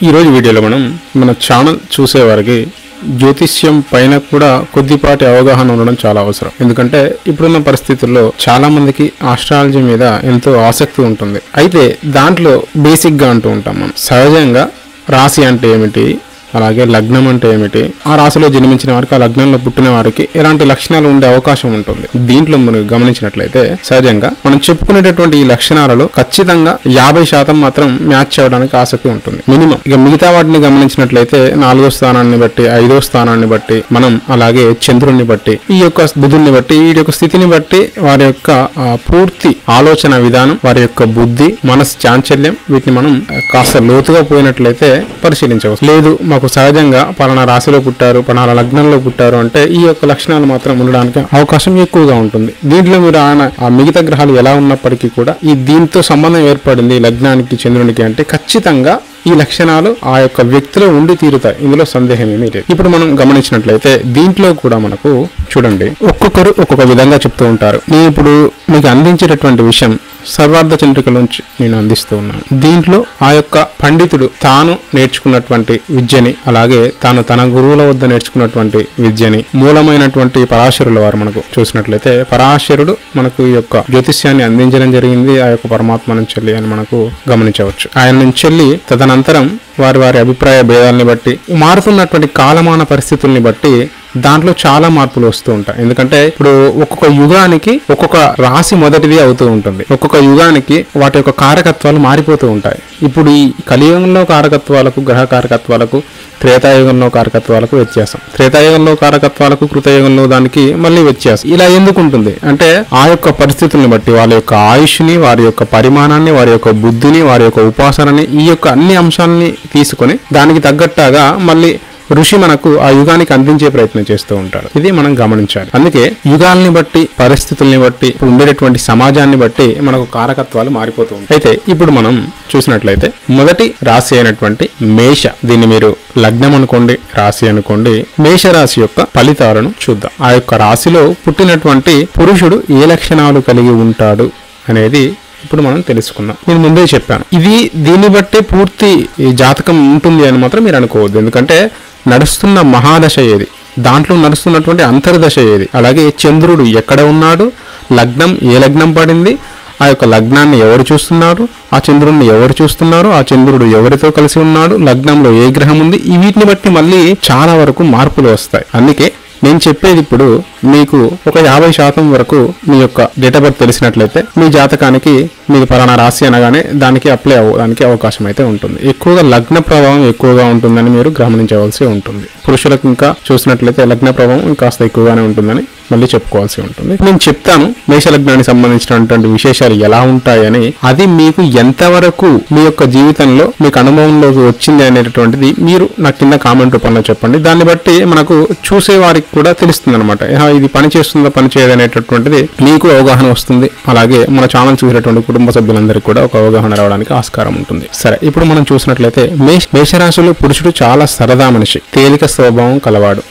ఈ రోజు వీడియోలో మనం మన ఛానల్ చూసే వారికి జ్యోతిష్యం పైన కూడా కొద్దిపాటి అవగాహన ఉండడం చాలా అవసరం. ఎందుకంటే ఇప్పుడున్న పరిస్థితుల్లో చాలా మందికి ఆస్ట్రాలజీ మీద ఎంతో ఆసక్తి ఉంటుంది. అయితే దాంట్లో బేసిక్ గా అంటూ ఉంటాం మనం సహజంగా రాశి అంటే ఏమిటి, అలాగే లగ్నం అంటే ఏమిటి, ఆ రాశిలో జన్మించిన వారికి, ఆ లగ్నంలో పుట్టిన వారికి ఎలాంటి లక్షణాలు ఉండే అవకాశం ఉంటుంది. దీంట్లో మనం గమనించినట్లయితే సహజంగా మనం చెప్పుకునేటటువంటి ఈ లక్షణాలలో ఖచ్చితంగా 50% మాత్రం మ్యాచ్ అవ్వడానికి ఆసక్తి ఉంటుంది మినిమం. ఇక మిగతా వాటిని గమనించినట్లయితే 4వ స్థానాన్ని బట్టి, 5వ స్థానాన్ని బట్టి మనం, అలాగే చంద్రుడిని బట్టి, ఈ యొక్క బుధుడిని బట్టి, ఈ యొక్క స్థితిని బట్టి వారి యొక్క పూర్తి ఆలోచన విధానం, వారి యొక్క బుద్ధి, మనసు చాంచల్యం, వీటిని మనం కాస్త లోతుగా పోయినట్లయితే పరిశీలించవచ్చు. లేదు సహజంగా పలానా రాశిలో పుట్టారు, పలానా లగ్నంలో పుట్టారు అంటే ఈ యొక్క లక్షణాలు మాత్రం ఉండడానికి అవకాశం ఎక్కువగా ఉంటుంది. దీంట్లో మీరు ఆ మిగతా గ్రహాలు ఎలా ఉన్నప్పటికీ కూడా ఈ దీంతో సంబంధం ఏర్పడింది లగ్నానికి, చంద్రునికి అంటే ఖచ్చితంగా ఈ లక్షణాలు ఆ యొక్క వ్యక్తిలో ఉండి తీరుతాయి. ఇందులో సందేహం ఏమీ లేదు. ఇప్పుడు మనం గమనించినట్లయితే దీంట్లో కూడా మనకు చూడండి, ఒక్కొక్కరు ఒక్కొక్క విధంగా చెప్తూ ఉంటారు. నేను ఇప్పుడు మీకు అందించేటటువంటి విషయం సర్వార్థ చంద్రిక నుంచి నేను అందిస్తూ ఉన్నాను. దీంట్లో ఆ యొక్క పండితుడు తాను నేర్చుకున్నటువంటి విద్యని, అలాగే తాను తన గురువుల వద్ద నేర్చుకున్నటువంటి విద్యని, మూలమైనటువంటి పరాశరుల వారు మనకు చూసినట్లయితే పరాశరుడు మనకు ఈ యొక్క జ్యోతిష్యాన్ని అందించడం జరిగింది ఆ యొక్క పరమాత్మ నుంచి వెళ్ళి అని మనకు గమనించవచ్చు. ఆయన నుంచి వెళ్ళి తదనంతరం వారి అభిప్రాయ భేదాలని బట్టి, మారుతున్నటువంటి కాలమాన పరిస్థితుల్ని బట్టి దాంట్లో చాలా మార్పులు వస్తూ ఉంటాయి. ఎందుకంటే ఇప్పుడు ఒక్కొక్క యుగానికి ఒక్కొక్క రాశి మొదటిది అవుతూ ఉంటుంది. ఒక్కొక్క యుగానికి వాటి యొక్క కారకత్వాలు మారిపోతూ ఉంటాయి. ఇప్పుడు ఈ కలియుగంలో కారకత్వాలకు, గ్రహ కారకత్వాలకు, త్రేతాయుగంలో కారకత్వాలకు వ్యత్యాసం, త్రేతాయుగంలో కారకత్వాలకు, కృతయుగంలో దానికి మళ్ళీ వ్యత్యాసం. ఇలా ఎందుకు ఉంటుంది అంటే ఆ యొక్క పరిస్థితుల్ని బట్టి, వాళ్ళ యొక్క ఆయుష్ని, వారి యొక్క పరిమాణాన్ని, వారి యొక్క బుద్ధిని, వారి యొక్క ఉపాసనని, ఈ యొక్క అన్ని అంశాలని తీసుకొని దానికి తగ్గట్టుగా మళ్ళీ ఋషి మనకు ఆ యుగానికి అందించే ప్రయత్నం చేస్తూ ఉంటాడు. ఇది మనం గమనించాలి. అందుకే యుగాల్ని బట్టి, పరిస్థితుల్ని బట్టి, ఇప్పుడు ఉండేటటువంటి సమాజాన్ని బట్టి మనకు కారకత్వాలు మారిపోతూ ఉంటాయి. అయితే ఇప్పుడు మనం చూసినట్లయితే మొదటి రాశి అయినటువంటి మేష, దీన్ని మీరు లగ్నం అనుకోండి, రాశి అనుకోండి, మేష రాశి యొక్క ఫలితాలను చూద్దాం. ఆ యొక్క రాశిలో పుట్టినటువంటి పురుషుడు ఏ లక్షణాలు కలిగి ఉంటాడు అనేది ఇప్పుడు మనం తెలుసుకుందాం. నేను ముందే చెప్పాను, దీన్ని బట్టే పూర్తి జాతకం ఉంటుంది అని మాత్రం మీరు అనుకోవద్దు. ఎందుకంటే నడుస్తున్న మహాదశ ఏది, దాంట్లో నడుస్తున్నటువంటి అంతర్దశ ఏది, అలాగే చంద్రుడు ఎక్కడ ఉన్నాడు, లగ్నం ఏ లగ్నం పడింది, ఆ యొక్క లగ్నాన్ని ఎవరు చూస్తున్నారు, ఆ చంద్రుడిని ఎవరు చూస్తున్నారు, ఆ చంద్రుడు ఎవరితో కలిసి ఉన్నాడు, లగ్నంలో ఏ గ్రహం ఉంది, వీటిని బట్టి మళ్ళీ చాలా వరకు మార్పులు వస్తాయి. అందుకే నేను చెప్పేది ఇప్పుడు మీకు ఒక 50% వరకు మీ యొక్క డేట్ ఆఫ్ బర్త్ తెలిసినట్లయితే మీ జాతకానికి మీకు పలానా రాశి అనగానే దానికి అప్లై అవ్వడానికి అవకాశం అయితే ఉంటుంది. ఎక్కువగా లగ్న ప్రభావం ఎక్కువగా ఉంటుందని మీరు గమనించవలసి ఉంటుంది. పురుషులకు ఇంకా చూసినట్లయితే లగ్న ప్రభావం ఇంకాస్త ఎక్కువగానే ఉంటుందని మళ్ళీ చెప్పుకోవాల్సి ఉంటుంది. నేను చెప్తాను మేష లగ్నానికి సంబంధించినటువంటి విశేషాలు ఎలా ఉంటాయని. అది మీకు ఎంతవరకు మీ యొక్క జీవితంలో మీకు అనుభవంలోకి వచ్చింది అనేటటువంటిది మీరు నా కింద కామెంట్ రూపంలో చెప్పండి. దాన్ని బట్టి మనకు చూసే వారికి కూడా తెలుస్తుంది అనమాట, ఇది పని చేస్తుందా పని చేయదు అనేటటువంటిది మీకు అవగాహన వస్తుంది. అలాగే మన ఛానల్ చూసేటటువంటి కుటుంబ సభ్యులందరికీ కూడా ఒక అవగాహన రావడానికి ఆస్కారం ఉంటుంది. సరే, ఇప్పుడు మనం చూసినట్లయితే మేషరాశిలో పురుషుడు చాలా సరదా మనిషి, తేలిక స్వభావం కలవాడు,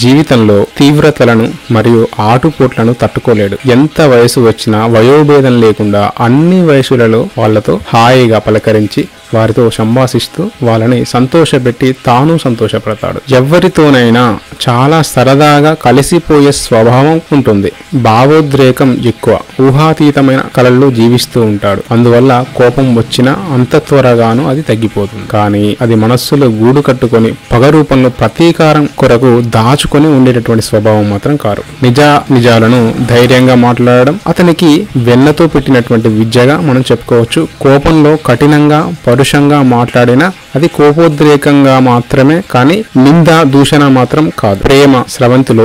జీవితంలో తీవ్రతలను మరియు ఆటుపోట్లను తట్టుకోలేడు. ఎంత వయసు వచ్చినా వయోభేదం లేకుండా అన్ని వయసులలో వాళ్లతో హాయిగా పలకరించి వారితో సంభాషిస్తూ వాళ్ళని సంతోషపెట్టి తాను సంతోషపడతాడు. ఎవరితోనైనా చాలా సరదాగా కలిసిపోయే స్వభావం ఉంటుంది. భావోద్రేకం ఎక్కువ, ఊహాతీతమైన కలల్లో జీవిస్తూ ఉంటాడు. అందువల్ల కోపం వచ్చినా అంత త్వరగాను అది తగ్గిపోతుంది. కానీ అది మనస్సులో గూడు కట్టుకొని పగ రూపంలో ప్రతీకారం కొరకు దాచుకొని ఉండేటటువంటి స్వభావం మాత్రం కారు. నిజాలను ధైర్యంగా మాట్లాడడం అతనికి వెన్నతో పెట్టినటువంటి విద్యగా మనం చెప్పుకోవచ్చు. కోపంలో కఠినంగా పరుషంగా మాట్లాడినా అది కోపోద్రేకంగా మాత్రమే, కానీ నింద దూషణ మాత్రం కాదు. ప్రేమ స్రవంతిలో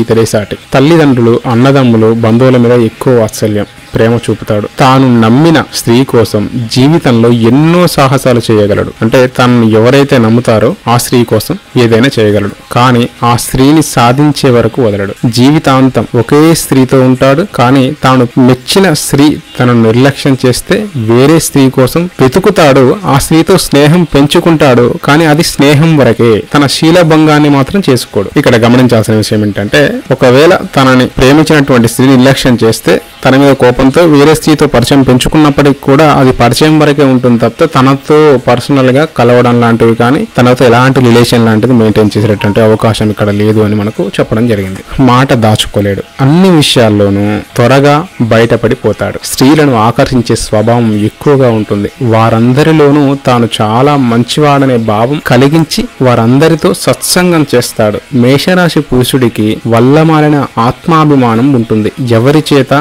ఇతడే సాటి. తల్లిదండ్రులు, అన్నదమ్ములు, బంధువుల మీద ఎక్కువ వాత్సల్యం, ప్రేమ చూపుతాడు. తాను నమ్మిన స్త్రీ కోసం జీవితంలో ఎన్నో సాహసాలు చేయగలడు. అంటే తనను ఎవరైతే నమ్ముతారో ఆ స్త్రీ కోసం ఏదైనా చేయగలడు. కానీ ఆ స్త్రీని సాధించే వరకు వదలడు. జీవితాంతం ఒకే స్త్రీతో ఉంటాడు. కానీ తాను మెచ్చిన స్త్రీ తనను నిర్లక్ష్యం చేస్తే వేరే స్త్రీ కోసం వెతుకుతాడు. ఆ స్త్రీతో స్నేహం పెంచుకుంటాడు. కానీ అది స్నేహం వరకే, తన శీలభంగాన్ని మాత్రం చేసుకోడు. ఇక్కడ గమనించాల్సిన విషయం ఏంటంటే, ఒకవేళ తనని ప్రేమించినటువంటి స్త్రీ నిర్లక్ష్యం చేస్తే తన మీద కోపం కోపంతో వేరే స్త్రీతో పరిచయం పెంచుకున్నప్పటికీ కూడా అది పరిచయం వరకే ఉంటుంది తప్ప తనతో పర్సనల్ గా కలవడం లాంటివి కానీ తనతో ఎలాంటి రిలేషన్ లాంటిది మెయింటైన్ చేసేటటువంటి అవకాశం ఇక్కడ లేదు అని మనకు చెప్పడం జరిగింది. మాట దాచుకోలేడు, అన్ని విషయాల్లోనూ త్వరగా బయటపడిపోతాడు. స్త్రీలను ఆకర్షించే స్వభావం ఎక్కువగా ఉంటుంది. వారందరిలోనూ తాను చాలా మంచివాడనే భావం కలిగించి వారందరితో సత్సంగం చేస్తాడు. మేషరాశి పురుషుడికి వల్లమాలిన ఆత్మాభిమానం ఉంటుంది. ఎవరి చేత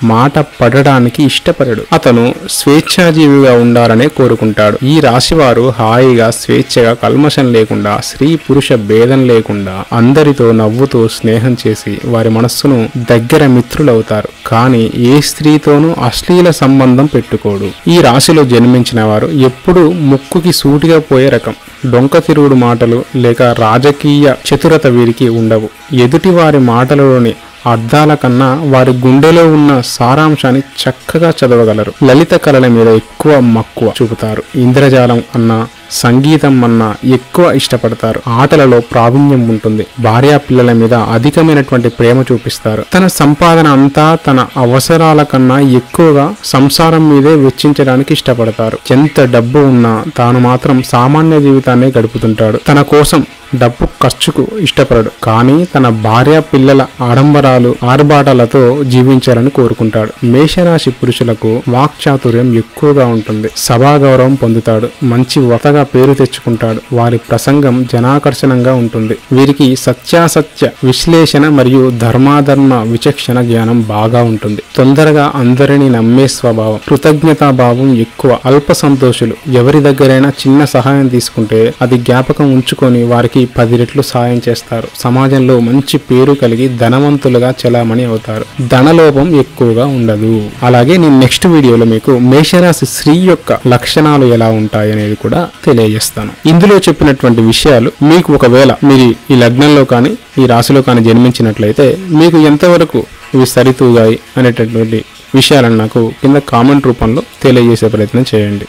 మాట పడడానికి ఇష్టపడడు. అతను స్వేచ్ఛాజీవిగా ఉండాలనే కోరుకుంటాడు. ఈ రాశివారు హాయిగా స్వేచ్ఛగా కల్మషం లేకుండా స్త్రీ పురుష భేదం లేకుండా అందరితో నవ్వుతూ స్నేహం చేసి వారి మనస్సును దగ్గర మిత్రులవుతారు. కానీ ఏ స్త్రీతోనూ అశ్లీల సంబంధం పెట్టుకోడు. ఈ రాశిలో జన్మించిన వారు ఎప్పుడూ ముక్కుకి సూటిగా పోయే రకం. డొంక తిరుగుడు మాటలు లేక రాజకీయ చతురత వీరికి ఉండవు. ఎదుటి వారి మాటలలోని అర్థాల కన్నా వారి గుండెలో ఉన్న సారాంశాన్ని చక్కగా చదవగలరు. లలిత కళల మీద ఎక్కువ మక్కువ చూపుతారు. ఇంద్రజాలం అన్నా సంగీతం అన్నా ఎక్కువ ఇష్టపడతారు. ఆటలలో ప్రావీణ్యం ఉంటుంది. భార్యా పిల్లల మీద అధికమైనటువంటి ప్రేమ చూపిస్తారు. తన సంపాదన అంతా తన అవసరాల కన్నా ఎక్కువగా సంసారం మీదే వెచ్చించడానికి ఇష్టపడతారు. ఎంత డబ్బు ఉన్నా తాను మాత్రం సామాన్య జీవితాన్ని గడుపుతుంటాడు. తన కోసం డబ్బు ఖర్చుకు ఇష్టపడడు. కానీ తన భార్య పిల్లల ఆడంబరాలు ఆర్భాటాలతో జీవించాలని కోరుకుంటాడు. మేషరాశి పురుషులకు వాక్చాతుర్యం ఎక్కువగా ఉంటుంది. సభాగౌరవం పొందుతాడు. మంచి వక్తగా పేరు తెచ్చుకుంటాడు. వారి ప్రసంగం జనాకర్షణంగా ఉంటుంది. వీరికి సత్యాసత్య విశ్లేషణ మరియు ధర్మాధర్మ విచక్షణ జ్ఞానం బాగా ఉంటుంది. తొందరగా అందరినీ నమ్మే స్వభావం. కృతజ్ఞతాభావం ఎక్కువ. అల్ప సంతోషులు. ఎవరి దగ్గరైనా చిన్న సహాయం తీసుకుంటే అది జ్ఞాపకం ఉంచుకొని వారికి 10 రెట్లు సాయం చేస్తారు. సమాజంలో మంచి పేరు కలిగి ధనవంతులుగా చలామణి అవుతారు. ధనలోపం ఎక్కువగా ఉండదు. అలాగే నేను నెక్స్ట్ వీడియోలో మీకు మేషరాశి స్త్రీ యొక్క లక్షణాలు ఎలా ఉంటాయి అనేది కూడా తెలియజేస్తాను. ఇందులో చెప్పినటువంటి విషయాలు మీకు ఒకవేళ మీరు ఈ లగ్నంలో కానీ ఈ రాశిలో కానీ జన్మించినట్లయితే మీకు ఎంతవరకు ఇవి సరితూగాయి అనేటటువంటి విషయాలను నాకు కింద కామెంట్ రూపంలో తెలియజేసే ప్రయత్నం చేయండి.